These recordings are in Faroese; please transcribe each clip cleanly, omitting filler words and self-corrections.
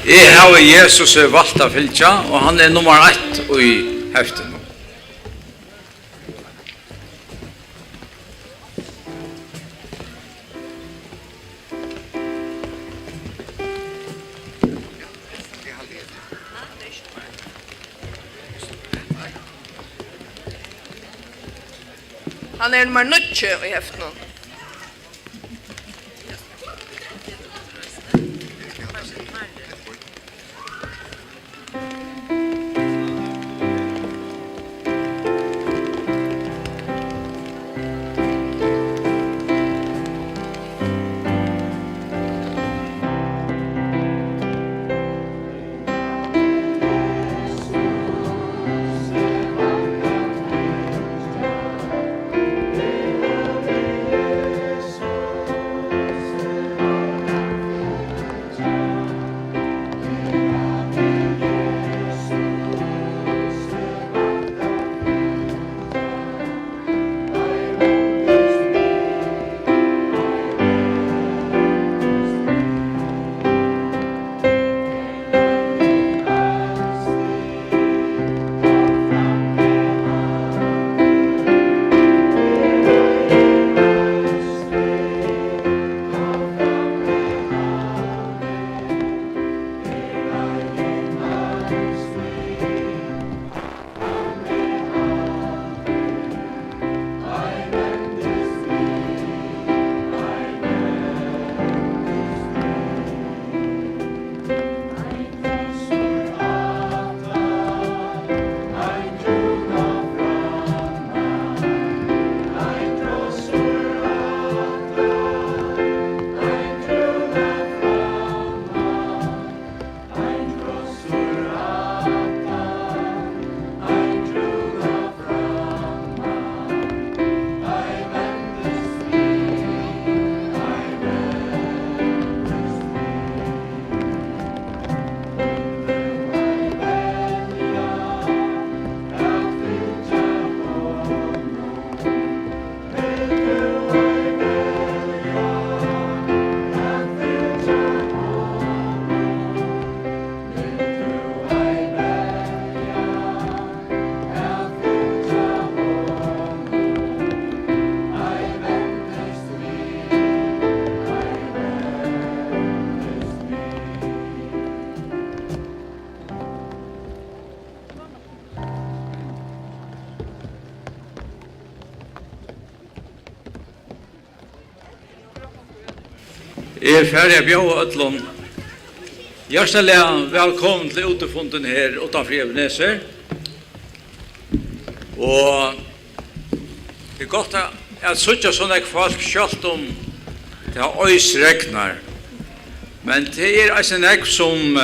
Jeg har Jesus valgt å fylke, og han nummer 1 i heften. Han nummer 9 i heften. Jeg ferdig å bjøre ødlån. Hjertelig velkommen til utefunden her utanfyri Ebenezer. Og det godt at søtja sånne folk kjølt om det har øysregnar. Men det en ek som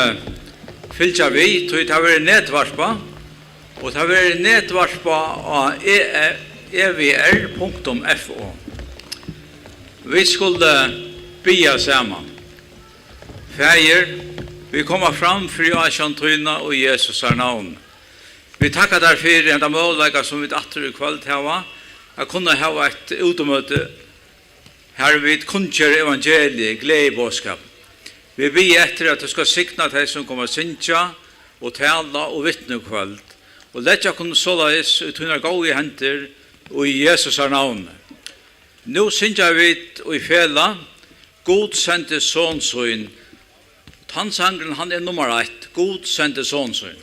fylgja vi, det har vært netvarspa, og det har vært netvarspa av evr.fo. Vi skulle bia saman. Fægir, vi kommer fram fri av kjantryna og Jesus navn. Vi takkar derfor enda mållega som vi atter i kveld hava, at kunne hava et Útimøti her vi kunnskjer evangeliet, glede bådskap. Vi ber etter at du skal sikna deg som kommer synsja og tala og vittne kveld. Og letja kunne såleis utunna gode henter og i Jesus navn. Nå synsja vi i fela, God sendte sånsøyn. Tannsangren han nummer 1, God sendte sånsøyn.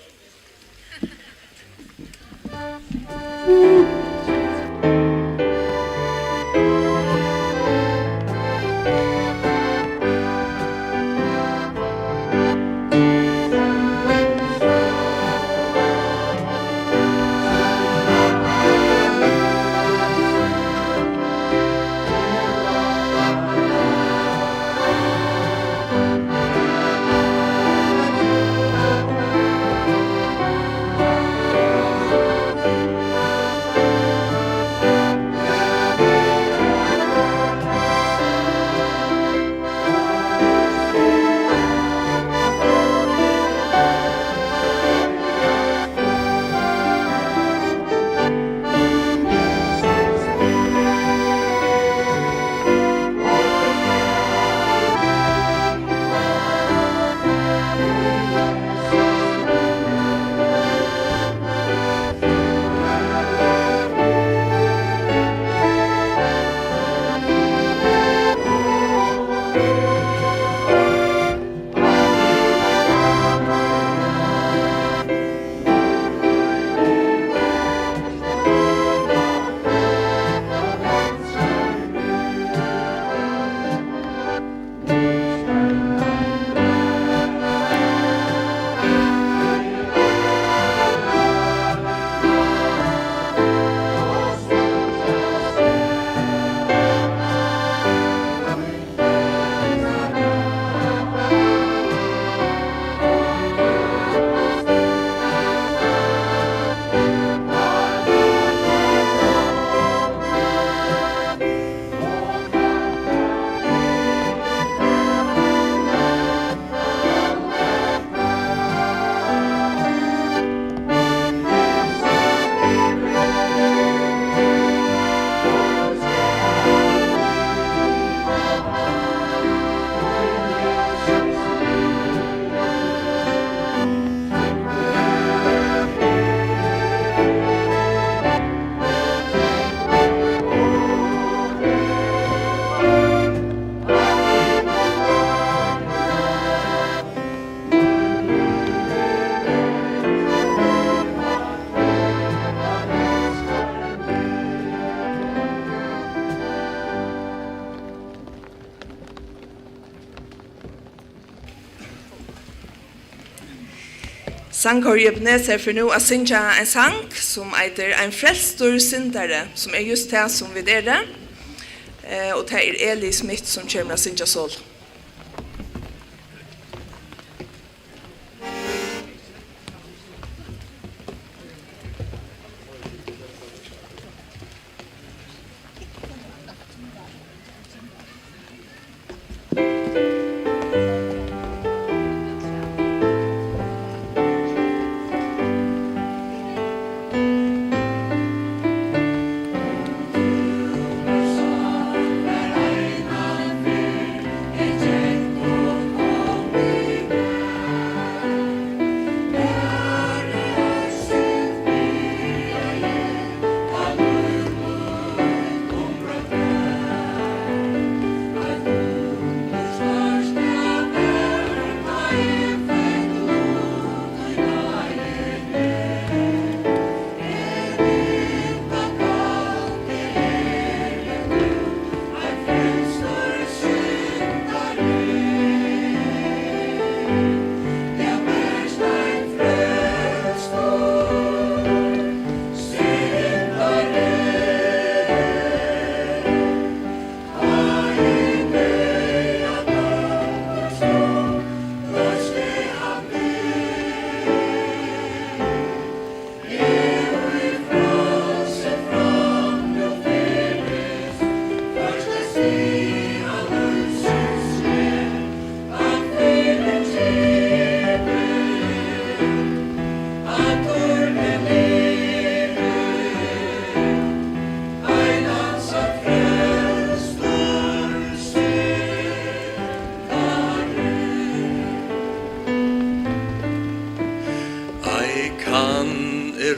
Sangkor Ebenezer for nå å synge en sang som heter En frelstor syndare, som just det som vi dere. Og det Eli Smith som kommer å synge sol.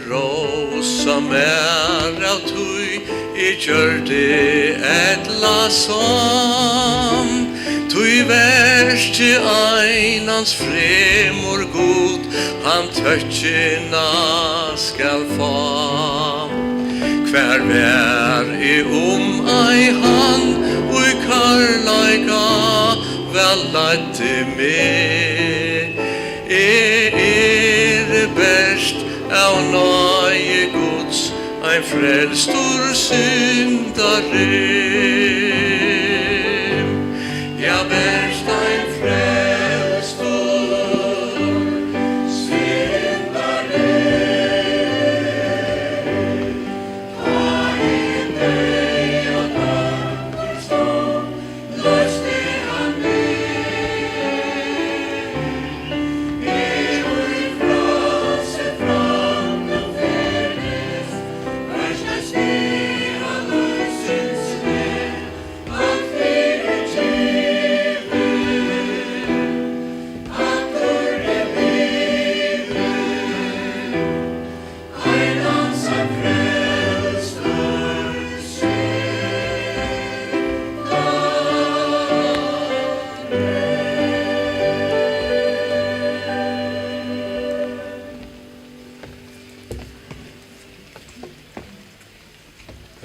rosa mer av tui gjør det etla som tui verst til einans fremor god han tøtjina skal få hver vær ei han og karlaika vel lette med best av nøye gods ein frelstor syndare ja best ein frelstor syndare ta in deg og dømmer stå løste han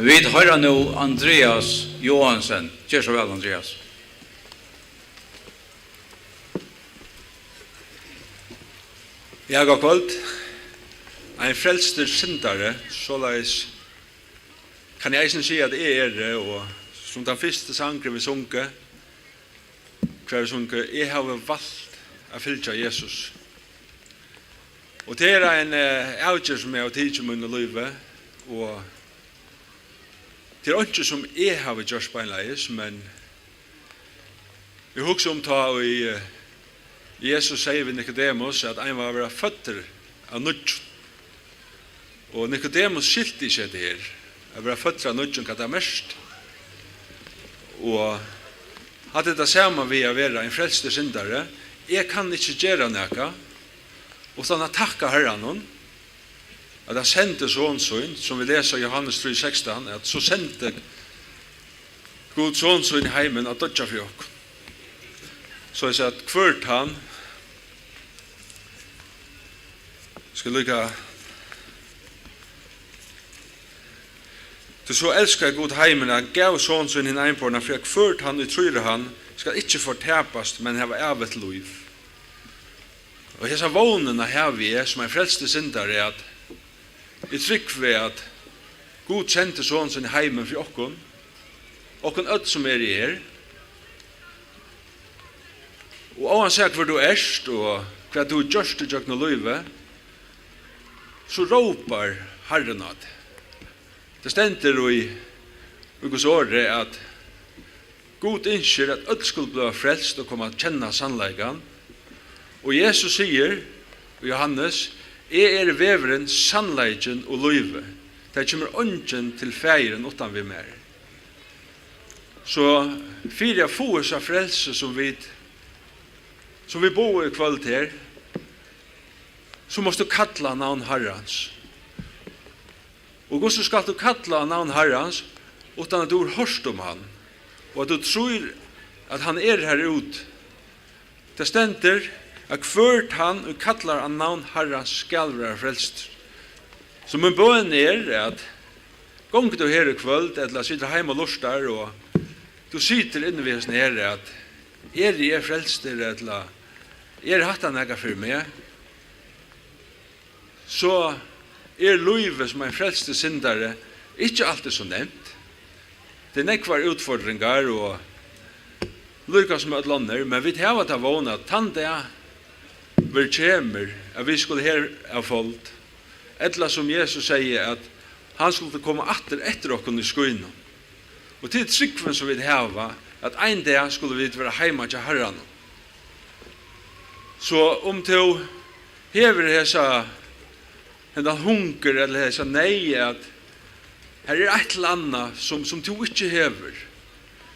Vi hører nå Andreas Johansen. Gjør så vel, Andreas. Ja, god kvöld. Ein frelster syndare, såleis kan jeg eisen si at jeg og som den første sangre vi sunke, hver vi sunke, jeg har valgt å fylgja Jesus. Og det en avgjør som jeg har tid som under livet, og det ikke som jeg har gjort beinleis, men vi husker ta og Jesus sier ved Nicodemus at ein var være føtter av nødjon. Og Nicodemus skilte ikke det her, å være føtter av nødjon hva det mest. Og hadde det samme ved å være en frelste syndare, jeg kan ikke gjøre noe, utan å takke Herren at han sendte sånsøyn, som vi leser i Johannes 3,16, at så sendte God sånsøyn i heimen at dødja for oss. Så jeg sier at hvert han skal lykke til så elsker God heimen at gav sånsøyn i heimen for at hvert han utrydde han skal ikke fortapast, men hava evet liv. Og hessa vånene her vi som en frelste syndare er at jeg trykker ved at God sendte sånn sin heimen for okken ødt som i her. Og oansett hvor du erst og hva du gjørst i jøkken og løyve, så råpar Herren at det stender i Guds åre at God innskjer at ødt skulle bli frelst og komme til å kjenne sannleggen. Og Jesus sier, og Johannes, jeg veveren, sannleggen og løyve. Det kommer ånden til feiren utan vi mer. Så fyrir jeg få oss av frelse som vi bor i kveld her, så måste du kalla navn Herrens. Og hvordan skal du kalla navn Herrens utan at du har hørt om han, og at du tror at han her ut. Det stender at hvert han og kallar an navn Herrens skal være frelst. Så min bøn at gong du her i kvöld, eller sitter heim og lustar, og du sitter inne ved oss her at er frelst, eller hatt han ega for meg, så livet som en frelste syndare ikke alltid så nevnt. Det nekvar utfordringar og lykkes med lander, men vi har vært av vågne at han vi kommer at vi skulle her av folk, etla som Jesus sier at han skulle komme etter okken i skoene. Og til tryggven som vi har, at en dag skulle vi være heima til Herren. Så om du hever hessa hunger eller hessa nei at her et eller annet som du ikke hever,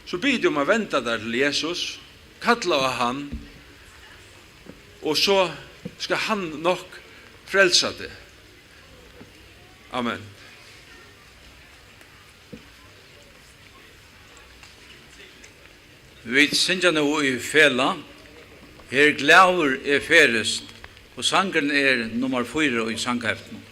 så blir det om å vente der til Jesus, kalla av han, og så skal han nok frelsa det. Amen. Vi synger nå i fela. Her glaver ferest, og sangeren nummer 4 i sangheften.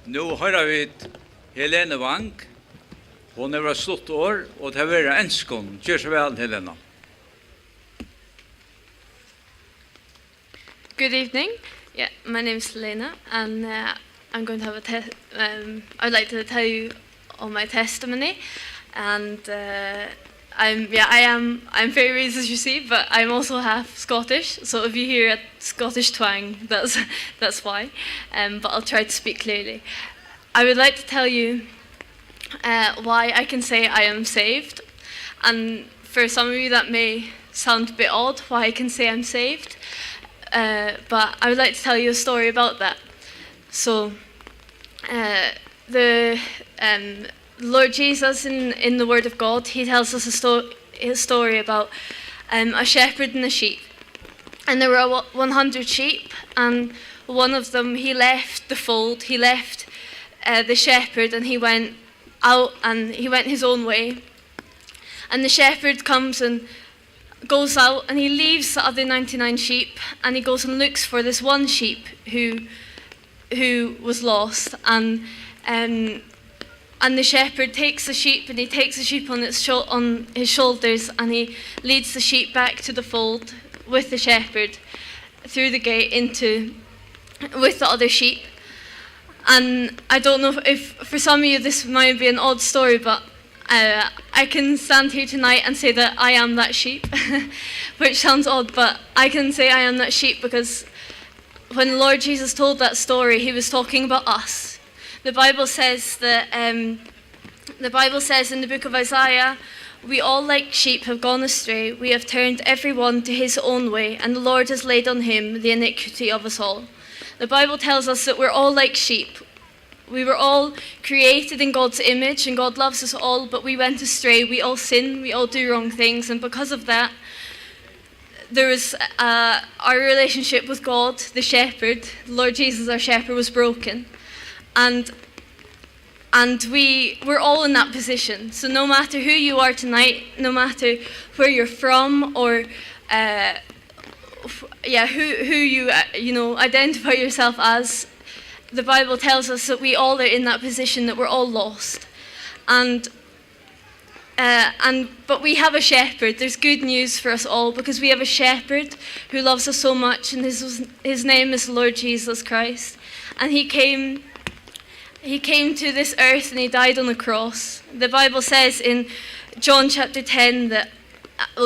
Nu hører vi Helene Wang. Hon var slutt år, og det var enskon. Gjør så vel, Helena. Good evening. Yeah, my name is Helena, and I'm going to have I'd like to tell you all my testimony, and I'm very raised as you see, but I'm also half Scottish. So if you hear a Scottish twang, that's why. But I'll try to speak clearly. I would like to tell you why I can say I am saved, and for some of you that may sound a bit odd, why I can say I'm saved. But I would like to tell you a story about that. So, the Lord Jesus in the Word of God, he tells us a story about a shepherd and a sheep. And there were 100 sheep, and one of them, he left the fold, he left the shepherd, and he went out and he went his own way. And the shepherd comes and goes out and he leaves the other 99 sheep, and he goes and looks for this one sheep who was lost, and the shepherd takes the sheep, and he takes the sheep on his shoulders, and he leads the sheep back to the fold with the shepherd through the gate with the other sheep. And I don't know if for some of you this might be an odd story, but I can stand here tonight and say that I am that sheep, which sounds odd, but I can say I am that sheep because when the Lord Jesus told that story, he was talking about us. The Bible says that the Bible says in the book of Isaiah, we all like sheep have gone astray. We have turned everyone to his own way, and the Lord has laid on him the iniquity of us all. The Bible tells us that we're all like sheep. We were all created in God's image, and God loves us all, but we went astray. We all sin, we all do wrong things, and because of that, there was our relationship with God, the shepherd, Lord Jesus, our shepherd, was broken. And we're all in that position. So no matter who you are tonight, no matter where you're from or who you identify yourself as, the Bible tells us that we all are in that position, that we're all lost, but we have a shepherd. There's good news for us all because we have a shepherd who loves us so much, and his name is Lord Jesus Christ, and he came to this earth and he died on the cross. The Bible says in John chapter 10 that,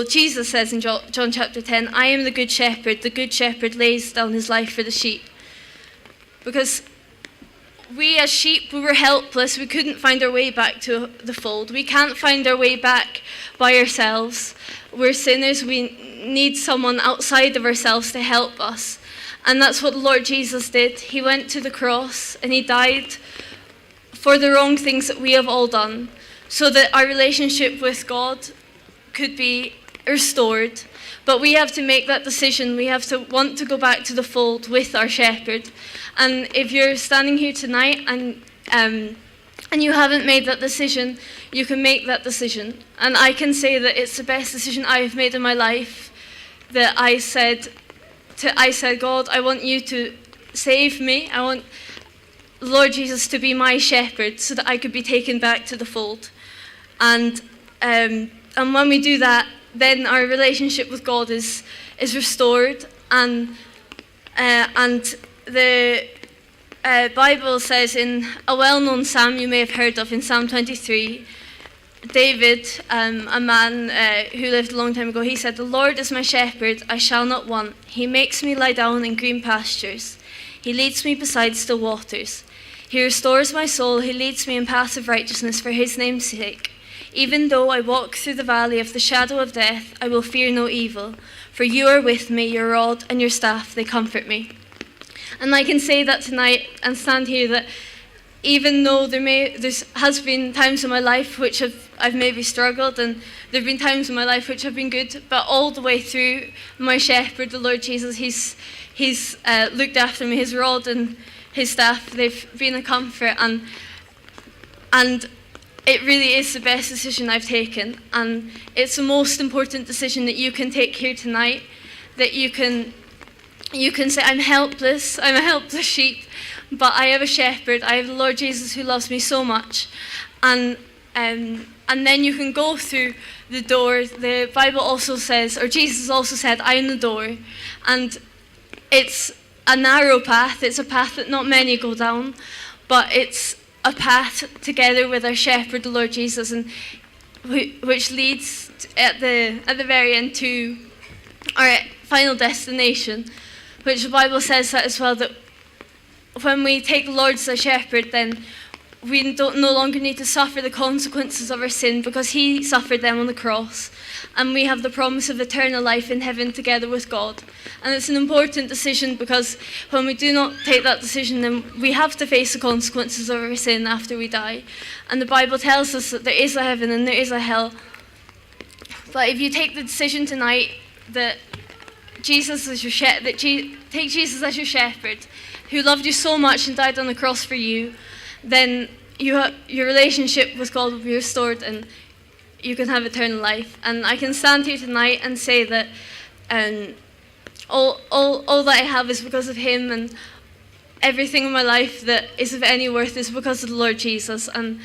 Jesus says in John chapter 10, I am the good shepherd lays down his life for the sheep. Because we as sheep, we were helpless, we couldn't find our way back to the fold. We can't find our way back by ourselves. We're sinners, we need someone outside of ourselves to help us. And that's what the Lord Jesus did. He went to the cross and he died for the wrong things that we have all done, so that our relationship with God could be restored. But we have to make that decision. We have to want to go back to the fold with our shepherd. And if you're standing here tonight and you haven't made that decision, you can make that decision. And I can say that it's the best decision I have made in my life, that I said, God, I want you to save me. I want Lord Jesus to be my shepherd so that I could be taken back to the fold. And when we do that, then our relationship with God is restored. And the Bible says in a well-known psalm you may have heard of, in Psalm 23, David, a man who lived a long time ago, he said, the Lord is my shepherd, I shall not want. He makes me lie down in green pastures. He leads me beside still waters. He restores my soul. He leads me in paths of righteousness for his name's sake. Even though I walk through the valley of the shadow of death, I will fear no evil. For you are with me, your rod and your staff, they comfort me. And I can say that tonight and stand here that even though there has been times in my life which I've maybe struggled, and there have been times in my life which have been good, but all the way through, my shepherd, the Lord Jesus, he's looked after me. His rod and his staff, they've been a comfort, and it really is the best decision I've taken, and it's the most important decision that you can take here tonight, that you can say, I'm a helpless sheep, but I have a shepherd, I have the Lord Jesus who loves me so much, and then you can go through the door. The Bible also says, or Jesus also said, I am the door, and it's a narrow path. It's a path that not many go down, but it's a path together with our shepherd, the Lord Jesus, and which leads at the very end to our final destination, which the Bible says that as well, that when we take the Lord as our shepherd, then we no longer need to suffer the consequences of our sin, because he suffered them on the cross, and we have the promise of eternal life in heaven together with God. And it's an important decision, because when we do not take that decision, then we have to face the consequences of our sin after we die. And the Bible tells us that there is a heaven and there is a hell. But if you take the decision tonight that take Jesus as your shepherd, who loved you so much and died on the cross for you, then your relationship with God will be restored and you can have eternal life. And I can stand here tonight and say that all that I have is because of him, and everything in my life that is of any worth is because of the Lord Jesus. And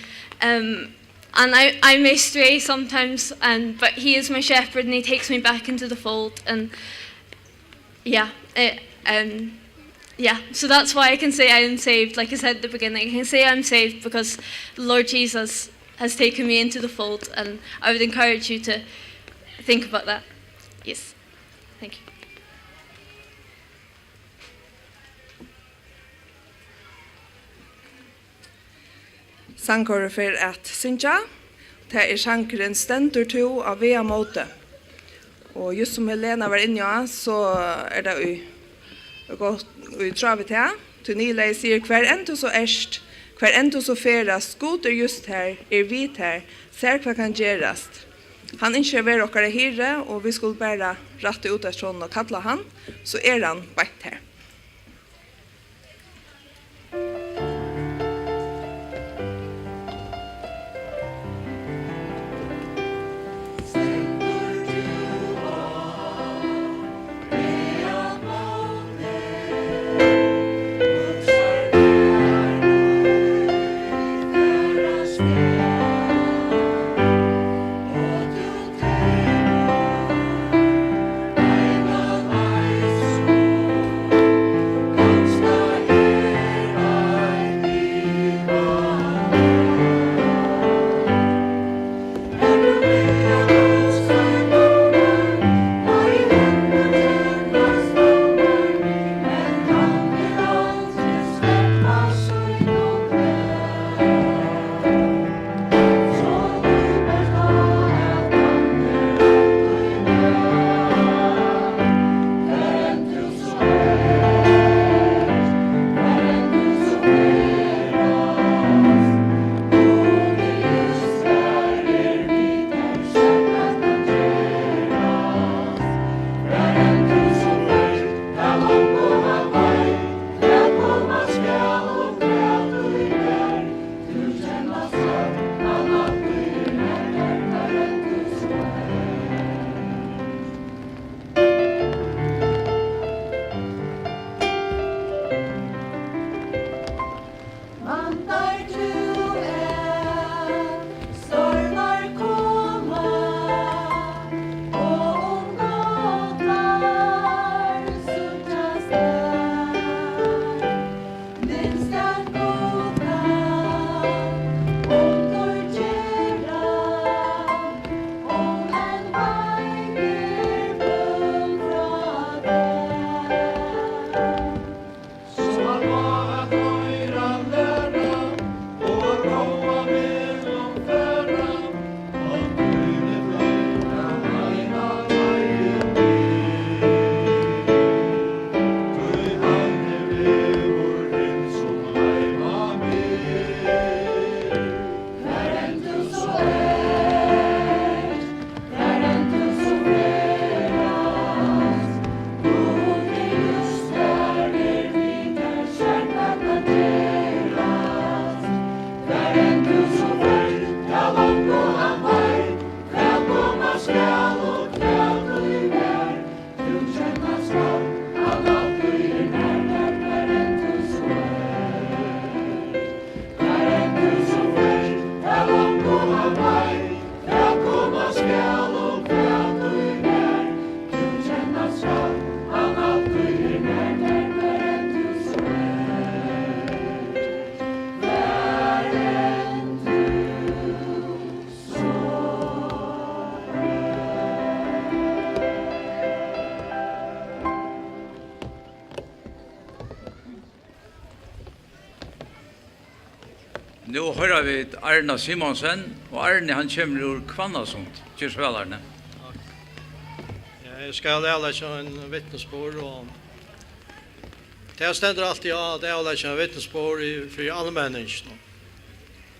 I may stray sometimes, but he is my shepherd and he takes me back into the fold. And so that's why I can say I am saved. Like I said at the beginning, I can say I'm saved because the Lord Jesus has taken me into the fold, and I would encourage you to think about that. Yes, thank you. Sangkåret for at synja, det sjankeren stendur to av vea måte. Og just som Helena var inne i, så det godt vi travet her. Til Nile sier, hver enn så erst, hver enn så ferast, god just her, vit her, ser hva kan gjerast. Han ønsker å være okkara herre, og vi skulle bare rette ut av strålen og kalla han, så han bætt her. Stendur du av, hører vi Arne Simonsen, og Arne han kommer ur Kvannasund, Kjørsvelarne. Jeg skal lære seg en vittnesbord, og det stender alltid det er lære seg en vittnesbord for allmenningen.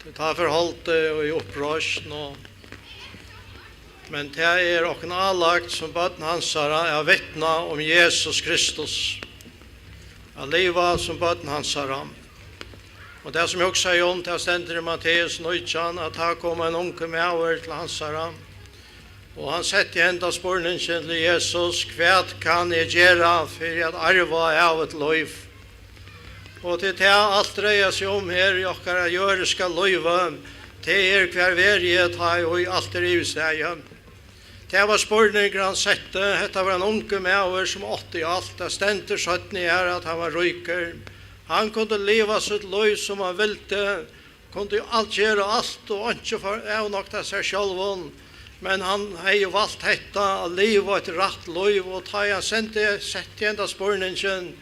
Det tar forholdt og i opprørsen, men det er også anlagt som bøtten hans er vittna om Jesus Kristus, av livet som bøtten hans er. Og det som jeg også sier om, det stender i Matteus 19, at her kommer en unge med over til hans er. Og han sette enda spørningen til Jesus, hva kan jeg gjøre for at arva av et liv? Og til det alt dreier seg om her, i okkara jøriska livet, til hver verje ta og i alt i seg. Det var spørningen han sette, dette var en unge med over som 80 alt, det stendte 17 her at han var ryker. Han kunde leva sitt liv som han ville, kunde alt gjøre alt, og ikke for avnokta seg selv. Men han har jo valgt dette, å leve et rett liv, og ta han sett enda spørningen,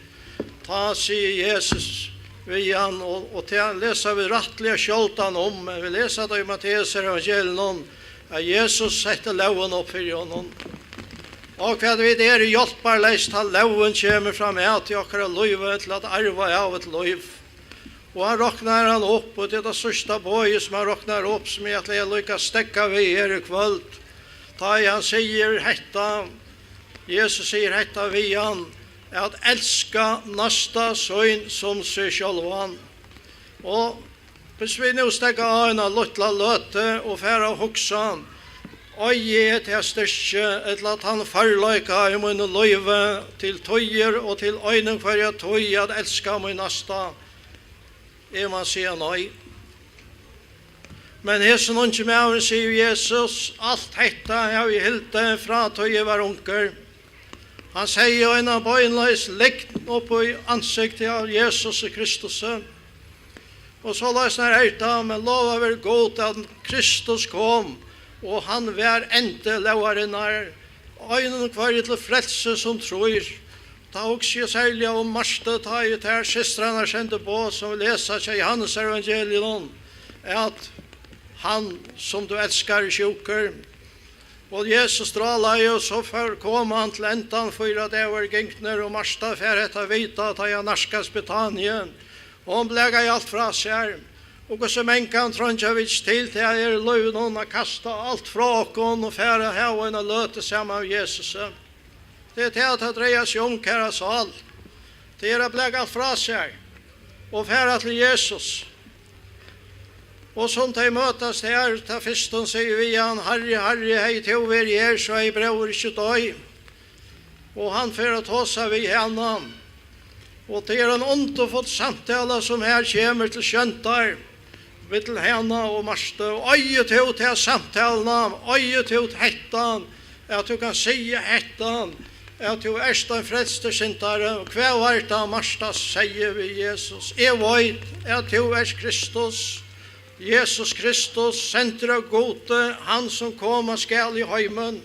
ta sier Jesus vi han, og til han leser vi rettelig skjoldan om, men vi leser det i Matteus Evangeliska, at Jesus setter loven opp for honom. Og hva vi der hjelper leist til loven kommer fram til okkara livet til at arva av et liv. Og han råknar han opp, og det er det sørste bøye som han råknar opp, som jeg lykkes stekka vi her i kvöld. Da han sier hetta, Jesus sier hetta vi han, at elska nasta søgn som seg sjálvan. Og hvis vi nå stekka av en luttla løte og færa hoksa, og jeg til styrke, et at han farløyka i min løyve til tøyer og til øyne for jeg tøy at elska min nasta, man sier nei. Men hesen unge med sier Jesus, alt dette har vi hilde fra tøye var unker. Han sier en av bøynleis likt opp i ansiktet av Jesus Kristus. Og så løsner herta, men lova var godt at Kristus kom, og han var ente lovarinnar, øynene kvar til frelse som tror. Ta også jeg særlig om Marste, ta i ter systrene kjente på, som vi leser seg i Johannes Evangelion, at han som du elskar sjuker. Og Jesus stråla jo, så kom han til endan, for det var gengtner, og Marste for etter vita, ta i Narskas Betanien, og han blega i alt fra seg. Og som en kan tronjavits til er løvnen å kasta alt fra åkken, og fære haven og løte sammen av Jesus. Det er til at dreier seg om kæra sal. Det er å blegge alt fra seg og fære til Jesus. Og som de møtes her, til førsten sier vi han, Herre, Herre, hei til å være her, så jeg brøver ikke døy. Og han fære til oss vi henne. Og det er en underfått samtale som her kommer til skjøntar, til henne og Marste. Og øye til samtalen, øye til hettan, at du kan si hettan, at du er en frelste syndare, og hva var det Marsta sier vi Jesus? Jeg vet at du er Kristus, Jesus Kristus, senter av gode, han som kom og skal i heimen.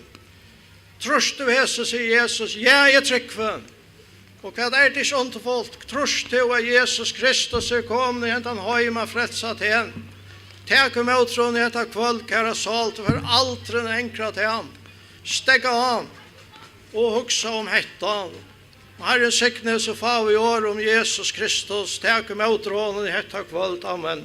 Trøst du Jesus, sier Jesus, ja, jeg trykker. Og hva er det sånn til folk? Trøst du at Jesus Kristus er kommet, hentan heima frelsa til han. Takk om utrån i etter kvöld, kære salt, for aldri enkra til han. Stegga han, og hugsa om hettan. Herren sikne så får vi år om Jesus Kristus. Takk om utrån i etter kvöld. Amen.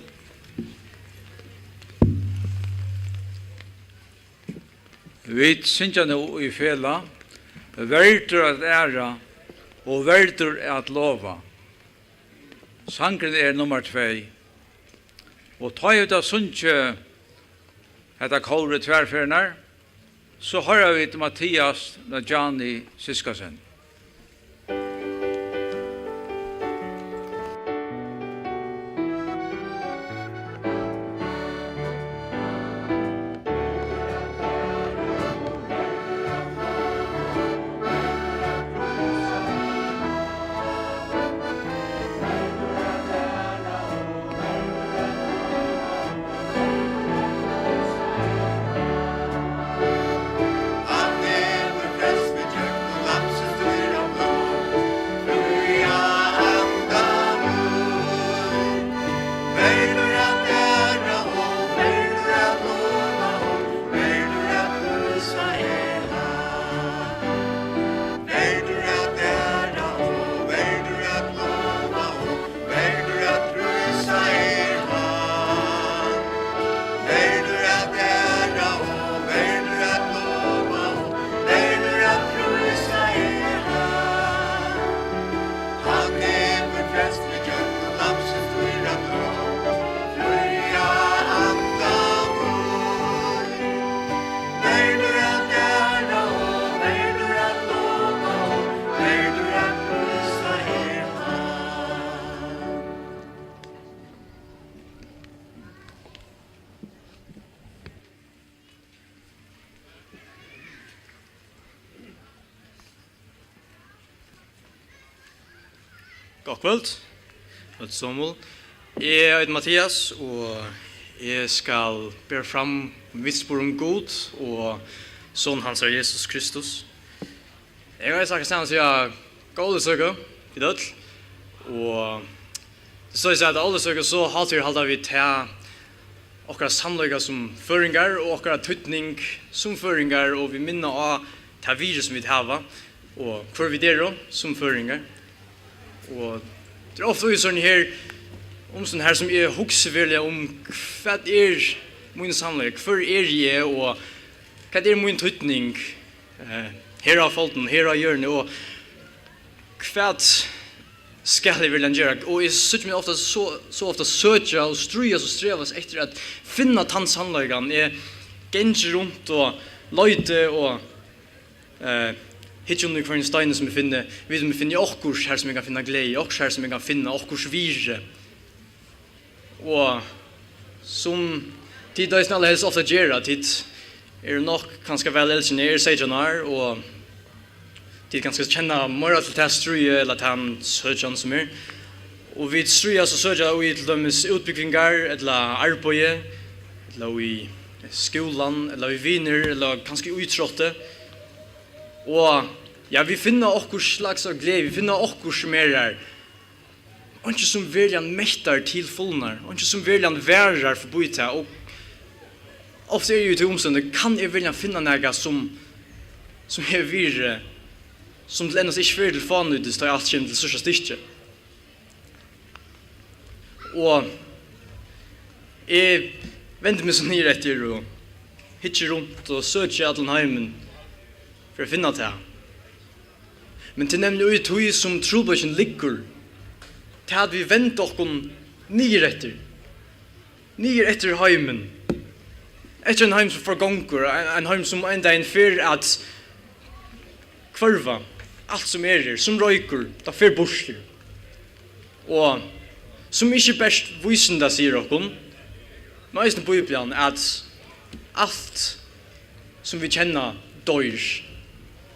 Vi synger nå i fela, verdur at æra, og verdur at lova. Sangren er nummer 2. Og ta ut av sunnkje etter kåre tverferner, så hører vi til Mattias Najani Siskasen. At det var frelst med trøkk og lapses til God kvöld. Og somol. Jeg heter Mathias, og jeg skal bære fram vitspor om God og son hans er Jesus Kristus. Jeg har sagt stedet siden Ólavsøka i død, og det står seg at Ólavsøka så hater halda vi til okkara sannløyga som føringar og okkara tøytning som føringar, og vi minner av det virus som vi hava, og hver vi der som føringar. Og det er ofte sånn her, sånn her som jeg hukser veldig om hva min sannløyga, hva jeg, og hva min tøytning her av folten, her av hjørnet, og hva skal jeg vilja gjøre. Og jeg synes meg ofte så ofte søtja og strøyas og strevas etter at finna tann sannløygan. Jeg genser rundt og løyte og hittar under hver en stein som jeg finner. Vi finner okkurs her som jeg kan finna glede, okkurs her som jeg kan finna okkurs vire. Og som tid da jeg snallet helst ofte gjør, tid nok ganske vel elskende, 16 år, og tid ganske kjenne mer til det strøye eller til han søkjan som Og vi strøyer så søkja i til dømes utbyggingar, eller arbeid, eller i skolan, eller i viner, eller kanskje utrådte. Og ja, vi finner okkurs slags av glede, vi finner okkurs som her. Og ikke som veljan mektar til fullnar, og ikke som veljan værar for bøyta. Og ofte jo til omstående, kan jeg veljan finna nega som er virre, som til endast ikke fyrir til fanudis, da alt kommer til sørsta styrke. Og jeg venter meg så nyr etter og hitcher rundt og søker allan heimen for å finne det. Men til nemlig ut hui som trobøkken ligger, til at vi venter okkon nyr etter heimen. Etter en heim som forgonger, en heim som enda en fyr at kvarva, alt som er her, som røyker, da fyr borster. Og som ikke best visenda sier okkon, men eisen på Bibelen at alt som vi kjenner døyr,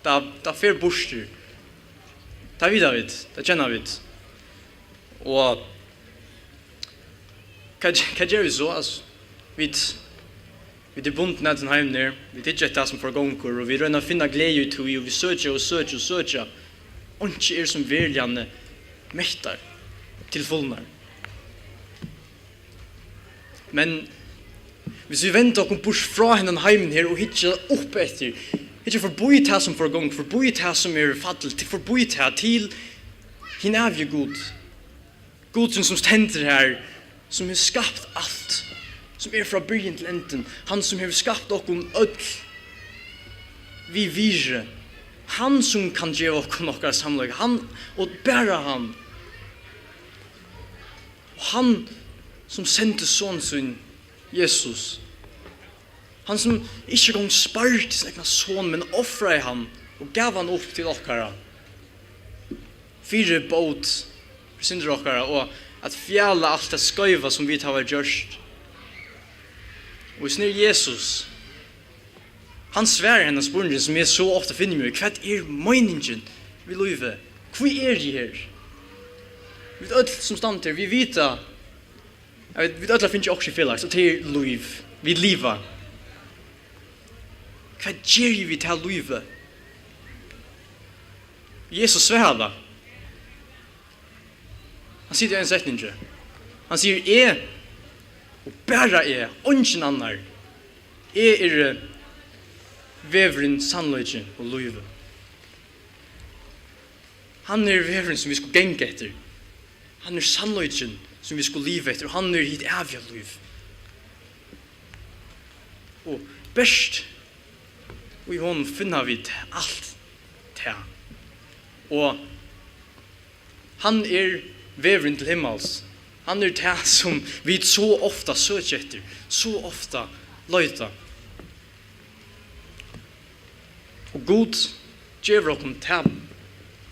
da fyr borster. Det vidar vi, det kjenner vi. Og hva gjør vi så? Vi er bundet ned til heimen her, vi tidser etter det som forgonger, og vi rønner å finne glede ut, og vi søker og søker og søker. Og ikke som virkelig mektar til fullnar. Men hvis vi venter oss bort fra henne heimen her, og hittar opp etter, hittar forboi det som forgonger, forboi det som er fattelt, forboi det til henne er vi god. God som stender her, som har skapt alt, som er fra byrjen til enden, han som har skapt okkom ødel, vi vire, han som kan gjøre okkom okkar samlag, han og bæra han, og han som sendte sånn sin Jesus, han som ikke gong sparte sin egna sån, men offra i han, og gav han opp til okkara, fire båt, for synder okkara, og at fjalla alt det skøyva som vi tar var gjørst. Og hvis det er Jesus, han sverer henne spørningen som jeg så ofte finner meg, hva er meningen vi løyve? Hva er jeg her? Vi vet alt som stand her, vi vet at vi vet alt finner ikke også i fjellag, så det er løyv, vi liva. Hva gjør vi til løyve? Jesus sverer det. Han sier det en setning. Han sier, jeg, og bare jeg, og ingen annar, jeg er veveren, sannløyken og løyve. Han er veveren som vi skal genge etter. Han er sannløyken som vi skal live etter, og han er hitt evig løyv. Og best, og i hånden finner vi alt det. Og han er veveren til himmels. Han er det som vi så ofta søker etter, så ofta løyta. Og God gjør oss til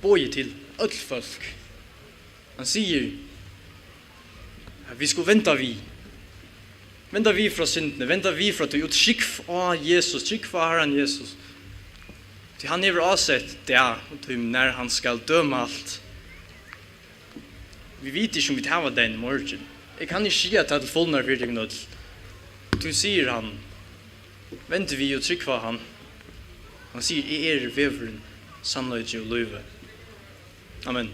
bøye til alle folk. Han sier at vi skal vente vi. Vente vi fra syndene, vente vi fra det, og skikk av Jesus, skikk av Herren Jesus. Til han er avsett det, når han skal døme alt. vi vet ikke om vi tar den i morgen. Jeg kan ikke si at det er fullnær for deg nødt. Du sier han, venter vi og trykk for han. Han sier, jeg veveren, sannhet og løyve. Amen.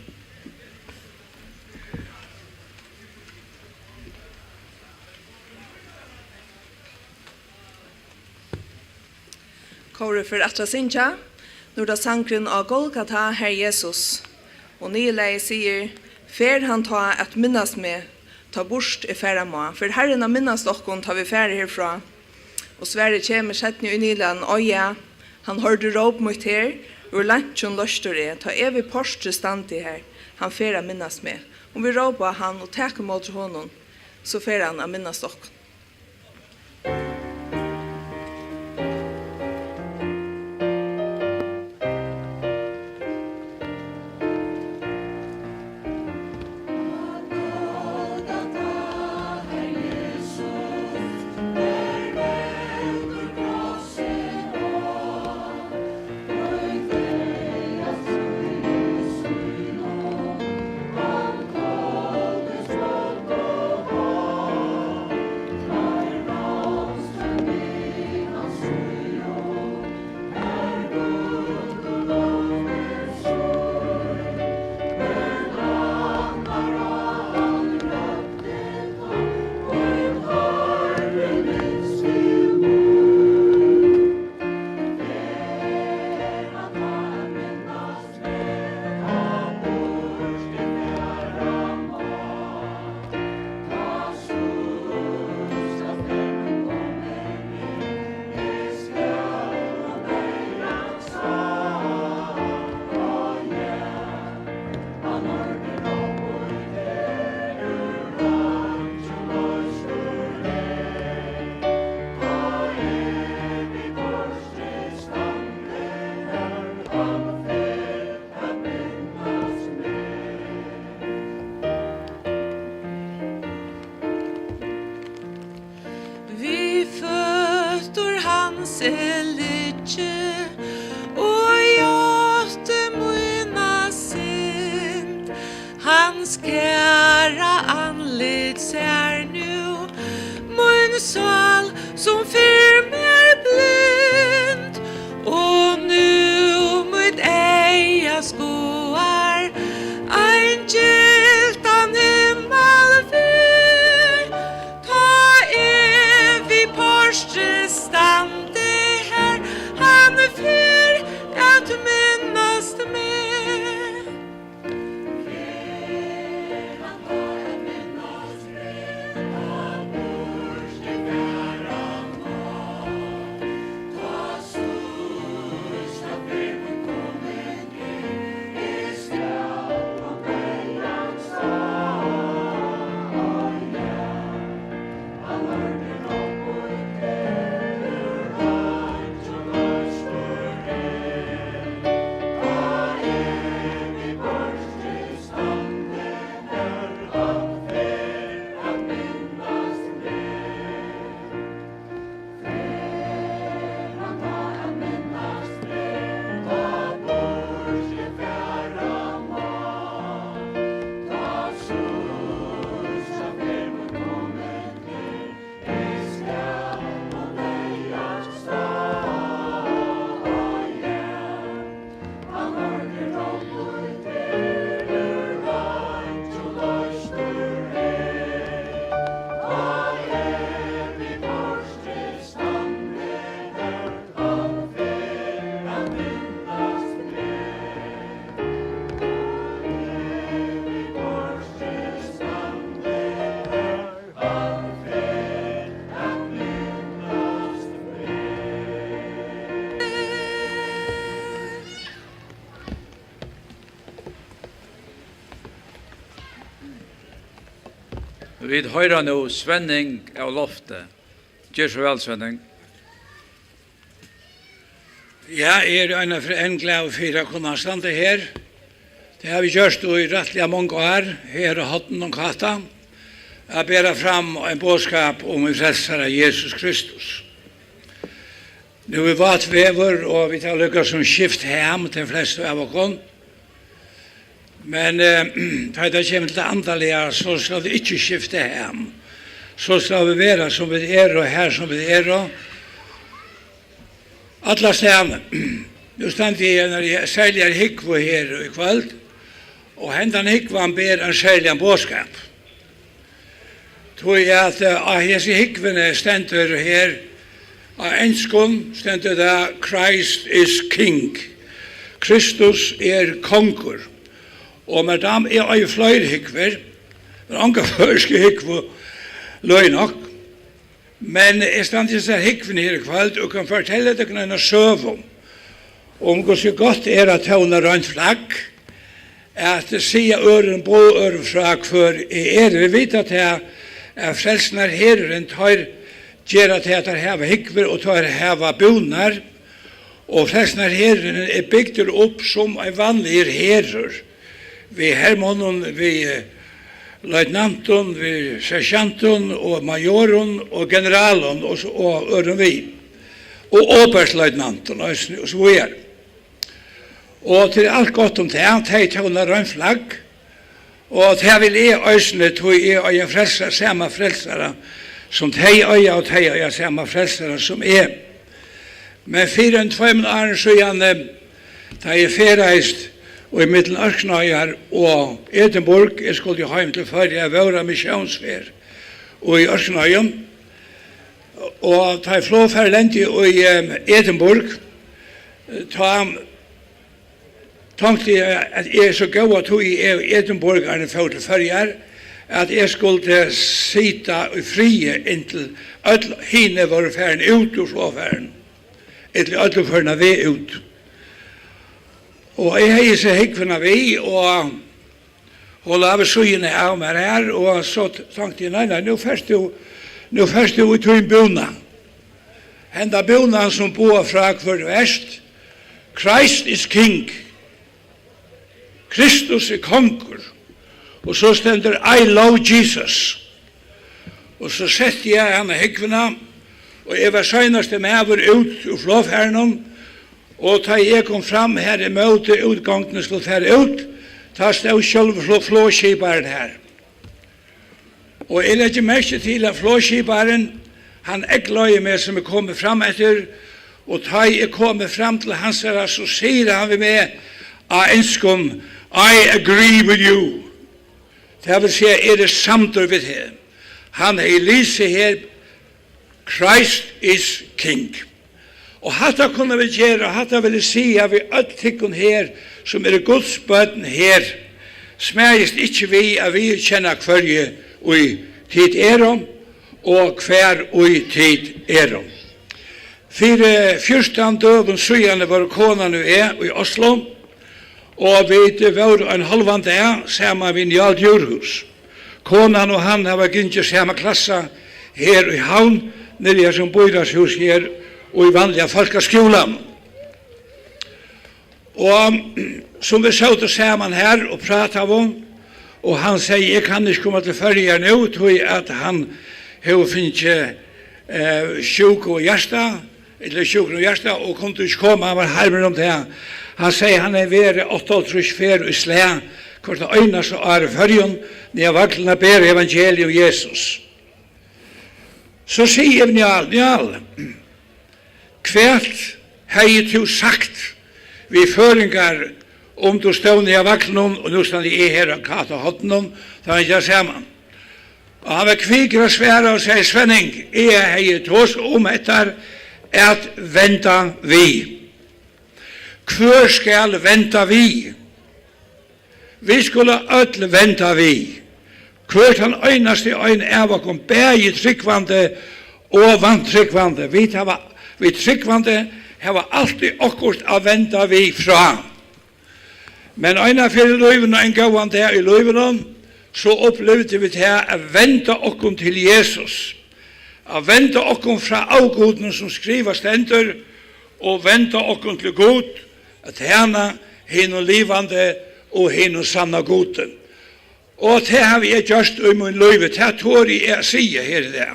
Kåre for atra sinja, når da sankren av Golgata her Jesus, og nyleie sier, fer han ta at minnas med, ta bort i færa ma, for herren av minnas dokkon tar vi færa herfra, og Sverre kjemer settni i nylan, og ja, han hørte råp mot her, ur lantjon løstor ta evig porstre standi her, han færa minnas med, og vi råpa han og teker mot honom, så færa han av minnas dokkon. Vi hører nå Svenning av loftet. Gjør så vel, Svenning. Ja, en glad for å kunne stande her. Det har vi gjort i rettelig mange år, her og hatten og kata. Jeg ber fram en bådskap om en frelser av Jesus Kristus. Nå er vi vatt vever, og vi tar lykkes som skift hjem til fleste av oss. Men da det kommer til det andalige, så skal det ikke skifte hem. Så skal vi være som vi og her som vi og alle stedene. Nu stand jeg særlig hikvo her i kveld, og hendan hikvan ber en særlig bådskap. Tror jeg at av hese hikvene stendur her, av enskon stendur det Christ is King. Kristus kongur. Og madam ei flere hikver, men anka førske hikvo løy nok. Men jeg stand til seg hikvene her i kveld, og kan fortelle deg en søv om hvor så godt at tåna rønt flagg, at sier øren på øren fra hver vi vet at frelsene herren tar gjør at hava hikver og tar hava bonar, og frelsene herren bygd opp som en vanlig herrer. Vi hermannen, vi løytnanten, vi sersjanten, og majoren, og generalen, og øren vi. Og oberstløytnanten, og så videre. Og til alt godt om det, de tåner rønnflagg, og det vil jeg øsne, tog jeg en frelser, samme frelsere, som de øye og de øye samme frelsere som Men 4-2 år siden, da jeg ferreist, og i middelen Ørknøyer og Edinburgh, jeg skulle jo hjem til før jeg var misjonsfer, og i Ørknøyen, og da jeg flå ferlendig i Edinburgh, tenkte jeg at jeg så gav at jeg i Edinburgh for til førjer, at jeg skulle sitte i frie inntil hine var ferden ut og flåferden, inntil alle førene vi ut. Og jeg har seg hikvene vi, og holde av søgene av meg her, og så tenkte jeg, nei, nå først du ut i buna. Henda buna som bor fra hver vest, Christ is King. Kristus kongur. Og så stender I love Jesus. Og så sette jeg henne hikvene, og jeg var søgnaste med over ut og flåferden, og da jeg kom fram her i møte utgangene skulle fære ut, da stod selv flåskiparen her. Og jeg legger mest til at flåskiparen, han gløy med som kommet fram etter, og da jeg kommet fram til hans her, så sier han vi med av enskom, I agree with you. Det vil si, det samtidig ved det. Han lyset her, Christ is King. Og hatta kunne vi gjøre, hatta vil jeg si at vi ødtikken her, som Guds bøten her, smægist ikke vi at vi kjenner hver og tid og hver og tid For 14 døven søgjene var konan i Oslo, og vi var en halvan dag sammen ved Njald Djurhus. Konan og han har gitt samme klasse her i havn, nere som bøyrashus her, og i vanliga folkaskolan. Og som vi satt sammen her og pratet om, og han sier, jeg kan ikke komme til førje nå, tror jeg at han har finnet sjuk og hjärsta, eller sjuken og hjärsta, og kunne ikke komme, han var hermer om det. Han sier, han vært 8-3 fer i slæ, hvor det øyneste er førjen, når jeg vaklene ber evangeliet om Jesus. Så sier Njal, hvert hei du sagt vi føringar om du stod ned av vaklen, og nå stand jeg her og katt og hodden, da han ikke sammen. Og han var kvikker og svære og sier, Svenning, jeg hei tås om etter at venta vi. Hvor skal venta vi? Vi skulle ødle venta vi. Hvor han øyneste øyne av å komme bæg tryggvande og vantryggvande. Vi tryggvande har alltid akkurat å vente vi fra. Men øyne for løyven og en gåan der i løyven, så opplevde vi til å vente okkom til Jesus. Å vente okkom fra avgoden som skriver stender, og vente okkom til god, at henne henne livande og henne sanna goden. Og det har vi gjort i min løyve, det tror jeg sier her i det.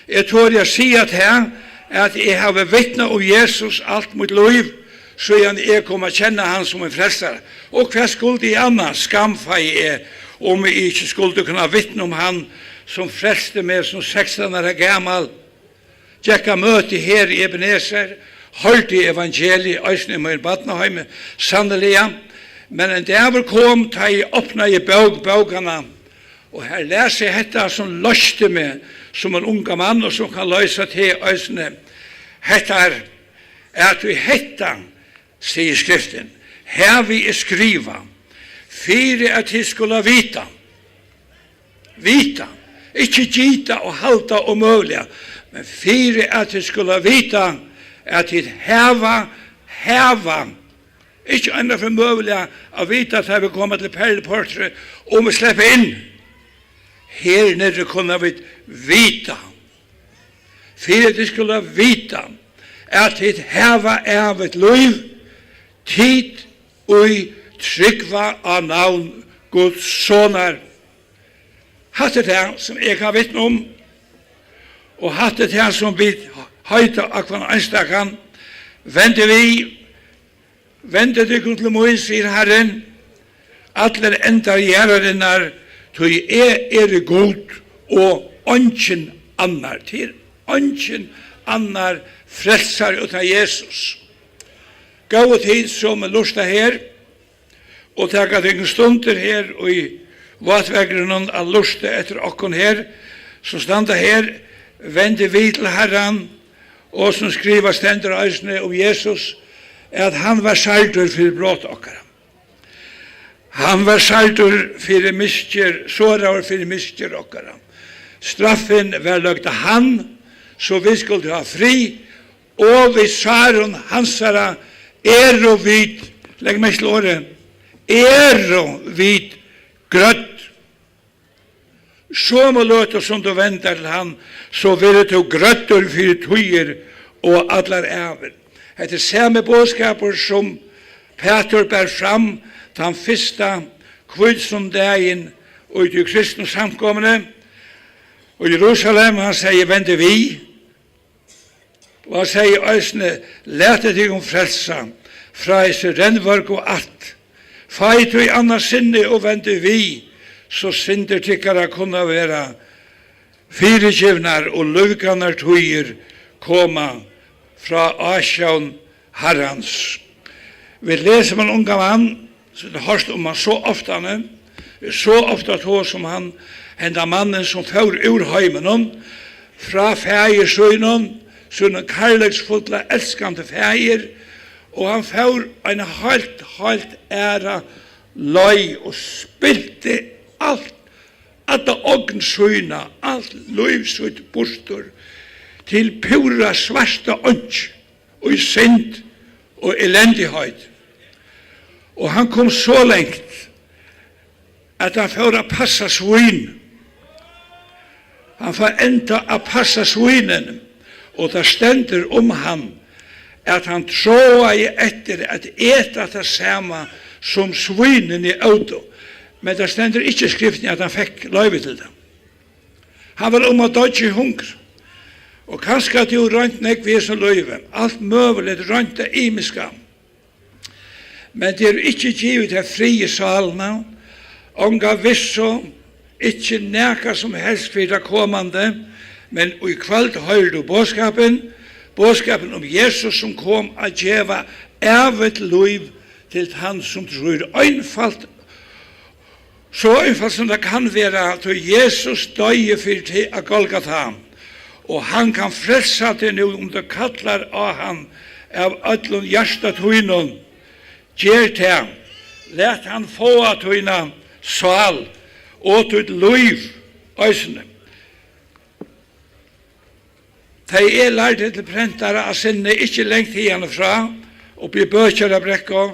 Jeg tror jeg sier til at jeg har vittnet om Jesus alt mot liv, så jeg kom å kjenne han som en frelser. Og hva skulle jeg annars skamfeie om jeg ikke skulle kunne vittne om han som frelste meg som 16 år gammal. Jekka møte her i Ebenezer, holdt i evangeliet, øyne i min badneheim, sannelig. Men en dæver kom, ta jeg åpna i bøkene, og her leser jeg dette som løste meg som en unga mann, og som kan løse til øyne. Dette at vi hette, sier skriften, her vi skriva, fire at de skulle vita, ikke gita og halta og mulig, men fire at de skulle vita, at de heva, ikke enda for mulig å vite at vi kommer til perleportret, og vi slipper inn. Her nede kunne vi vita, fire at de skulle vita, at de heva av et liv, tid og tryggva av navn Guds sonar. Hatt det som jeg har vittne om, og hatt det som vi høyta akkurat einstakan, vende deg til mig, sier Herren, atler endar gjerrarinnar, tog jeg god, og ønsken annar til, ønsken annar frelsar utan Jesus. Gå tid som lusta her, og taka deg stunder her, og i vatveggrunnen av lusta etter okkon her, som standa her, vende vi til Herren, og som skriva stendur eisne om Jesus, at han var saltur for brott okkara. Han var saltur for miskjer, sårar for miskjer okkara. Straffen var løgta han, så vi skulle ha fri, og vi svarun hansara, og vid, legg meg til året, og vid grøtt. Så må løte som du venter til han, så vil du grøttur for tøyer og allar æver. Etter samme bådskaper som Peter bær fram, den første kvildsomdagen og i kristne samkommende, og Jerusalem, han sier, vende vi, og han sier, øsne, lete deg om frelsa, fra esse rennvark og alt, feit og i anna sinne og vende vi, så synder tykkara kunne være fyrirgivnar og løvganar tøyer koma fra Asjaun Herrans. Vi leser om en unga mann, så det hørst om han så ofta tå som han, henda mannen som får ur heimen, fra fægersøynen, sånne karleksfotla, elskande fæger, og han får en halt æra løy og spilte alt, alle ognsøyna, alt løyvsøyt bostor, til pura svarta ånds, og i synd og elendighet. Og han kom så lengt, at han får å passa svin. Han får enda å passa svinen, og det stender om han, at han tråa i etter at eta det samme som svinen i auto. Men det stender ikke skriften at han fikk løyve til det. Han var å dodge hunger. Og kanskje at du rønt nek vi som løyve. Alt møvelet rønt det imiska. Men det ikke givet til frie salene. Onga visso, ikke neka som helst for det kommande. Men i kveld hører du bådskapen om Jesus som kom å gjeva evet løyv til han som tror einfalt. Så einfalt som det kan være at Jesus døye for til å Golgata. Og han kan frelsa til nu om du kallar av han av öllun hjertatøynen. Gjer til, let han få av tøyna sal og til liv øysene. De lærte til prentare av sinne ikke lengt higgjane fra og bli bøkjer av brekka.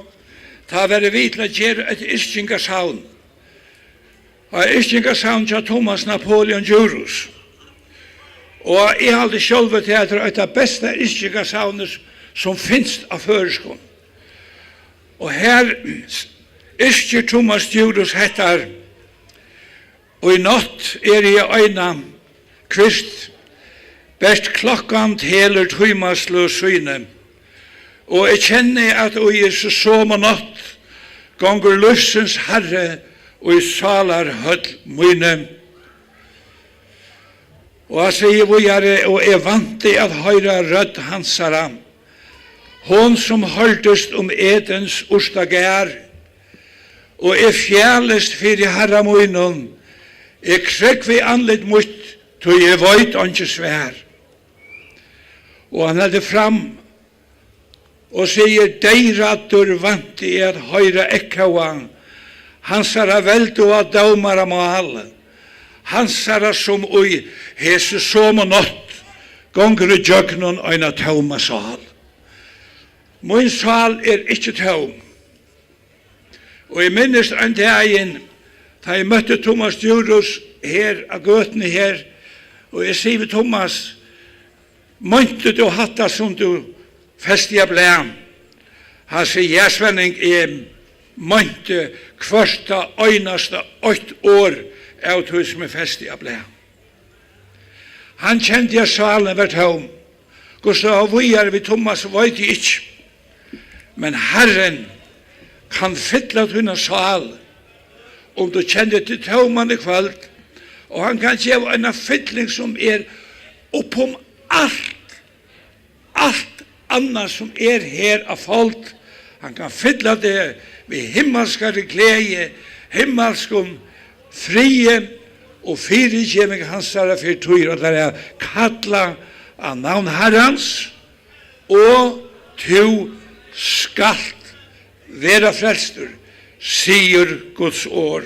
Ta være vidt til å gjøre et iskjengasavn. Og iskjengasavn til Thomas Napoleon Djurus. Og jeg halde sjálva til at det er det beste iskjengasavnet som finnes av føreskånd. Og her isker Thomas Djurus hettar, og i natt jeg øyna kvist, best klokkan heler tøymaslu syne, Og jeg kjenner at og i så som og natt gonger løsens herre og i salar høll mine. Og jeg sier vågjare, og jeg vant i at høyra rødd hansara, hon som holdest edens ostagær, og jeg fjælest fyrir herra munnen, jeg krek vi anlitt mot, tog jeg veit ikke svær. Og han hadde fram, og sier, deiratur vant i at høyra ekkaua, hansara veldu av daumara mal, hansara som ui hese som og nått, gonger i djøgnon øyna tauma sal. Min sal ikke taum. Og jeg minnes en dagen, da jeg møtte Thomas Djurus her, av gøtene her, og jeg sier ved Thomas, mønte du hatta som du festige ble? Han sier, ja, Svenning, jeg mønte kvørsta øynasta 8 år av tog som festige ble. Han kjente jeg salen vært hjem. Gustav og vi ved Thomas vet jeg ikke. Men Herren kan fylle denne sal om du kjenner til tauman i kveld. Og han kan gjøre en fylling som oppom alt annet som her av folk. Han kan fylle det ved himmelskare glede, himmelskum frie og fyrirgjeming hans herre for tøyr, og der kalla av navn Herrens, og to skalt vera frelstur, sier Guds år.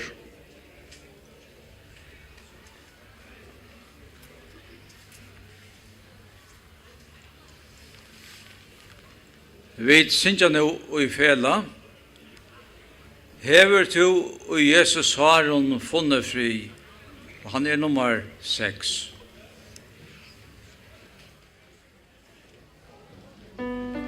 Vi synger nå i fela. Hever to og Jesus har hun funnet fri. Og han nummer 6. Hever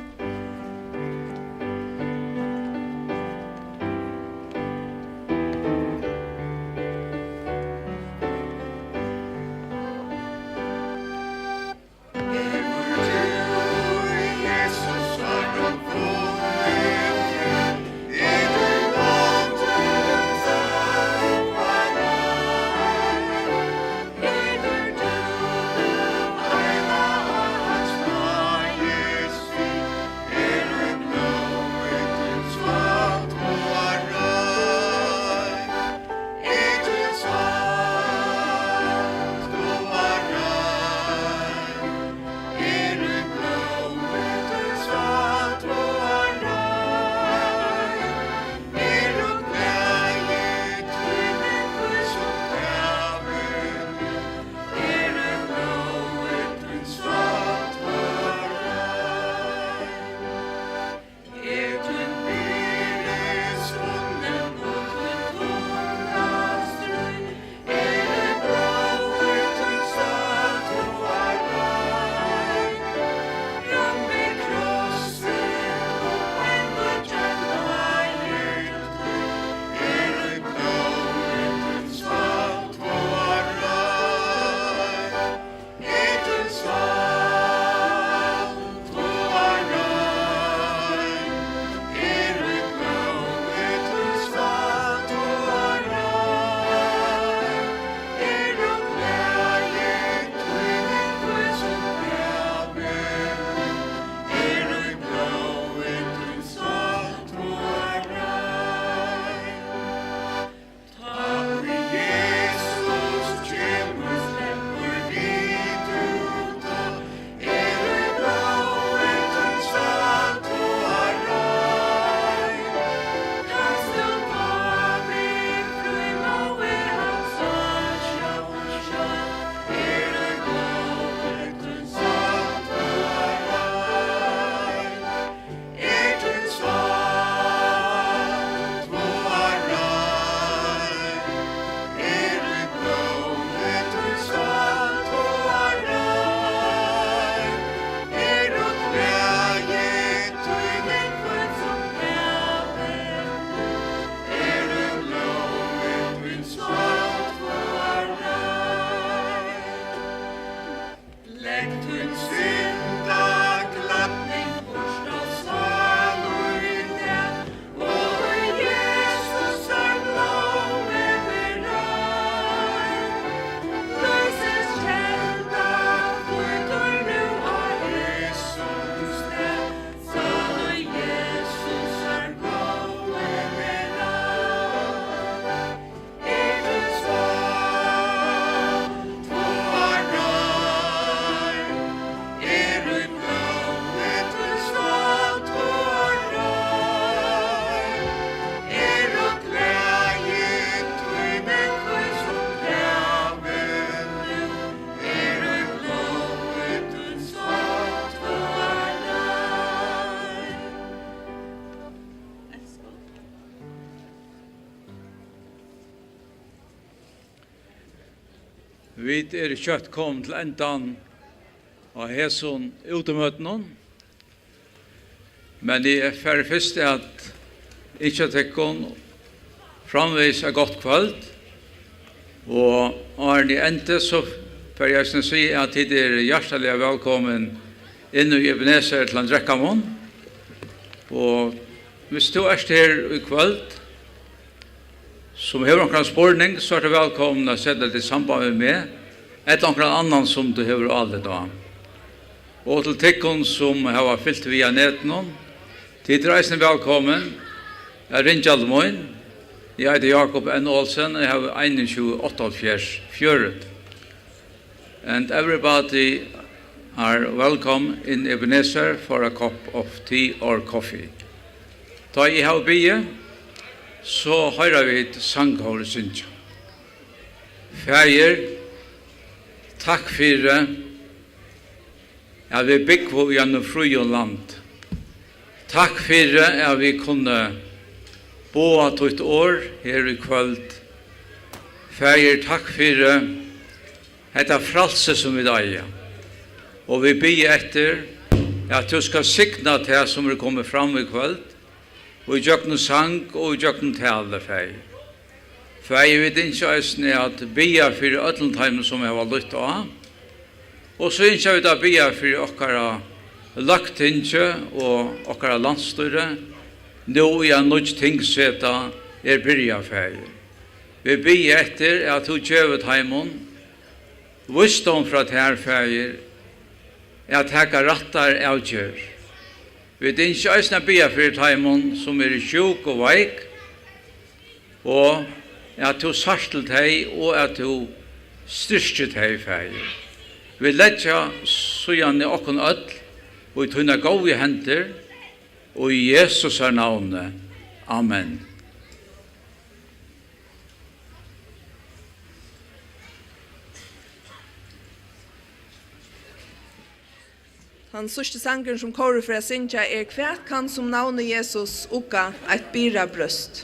Vi kjøtt kom til endan av hæson utemøtene. Men det er først at ikke tekken framvis godt kvöld. Og når det endte så får jeg si at det hjertelig velkommen inn i Ebenezer til en drekkamon. Og hvis du her i kvöld, som har noen spårning, så er det velkommen å sette det i samband med eller noen annan som du har alle da. Og til tikkene som har fyllt via neten, til reisen velkommen, jeg ringer alle morgen, jeg heter Jakob N. Olsen, og jeg har 21-48 And everybody are welcome in Ebenezer for a cup of tea or coffee. Da jeg har bygget, så hører vi et sanghål synsja. Fæger, takk for at vi bygger gjennom fri og land. Takk for at vi kunne bo at et år her i kvöld. Fæger, takk for dette fralse som vi døyer. Og vi bygger etter at du skal sikna til det som kommet fram i kvöld. Og i jøkken sang og i jøkken tale fei. Fei vi ikke eisne at bia for ødlenteimen som jeg var lytt av. Og så ikke vi da bia for okkara lagtinge og okkara landstyre. Nå i en nødt tingseta byrja fei. Vi bia etter at hun gjøvet heimen. Visdom fra her fei at hekka rattar avgjør. Vi ikke eisne bia for taimon som sjuk og veik, og at du sarstelt hei, og at du styrket hei feir. Vi letja sujan i okkon öll, og i tunna gode henter, og i Jesus navnet. Amen. Han sørste sangeren som kårer for å synge kvært kan som navnet Jesus ukka et bira brøst.